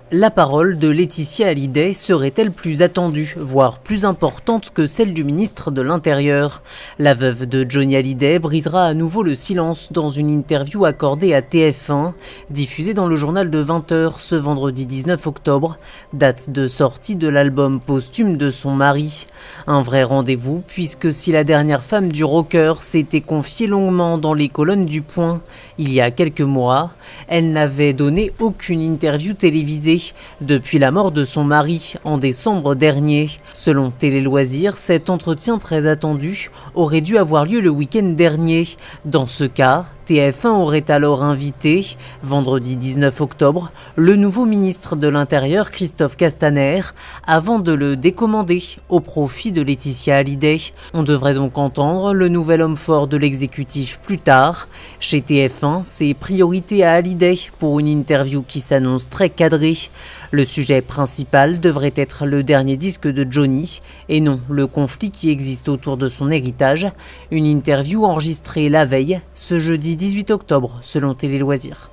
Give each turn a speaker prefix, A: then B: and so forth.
A: La parole de Laetitia Hallyday serait-elle plus attendue, voire plus importante que celle du ministre de l'Intérieur? La veuve de Johnny Hallyday brisera à nouveau le silence dans une interview accordée à TF1, diffusée dans le journal de 20h ce vendredi 19 octobre, date de sortie de l'album posthume de son mari. Un vrai rendez-vous, puisque si la dernière femme du rocker s'était confiée longuement dans les colonnes du Point il y a quelques mois, elle n'avait donné aucune interview télévisée depuis la mort de son mari en décembre dernier. Selon Télé Loisirs, cet entretien très attendu aurait dû avoir lieu le week-end dernier. Dans ce cas, TF1 aurait alors invité, vendredi 19 octobre, le nouveau ministre de l'Intérieur Christophe Castaner, avant de le décommander au profit de Laetitia Hallyday. On devrait donc entendre le nouvel homme fort de l'exécutif plus tard. Chez TF1, c'est priorité à Hallyday pour une interview qui s'annonce très cadrée. Le sujet principal devrait être le dernier disque de Johnny et non le conflit qui existe autour de son héritage. Une interview enregistrée la veille, ce jeudi 18 octobre, selon Télé Loisirs.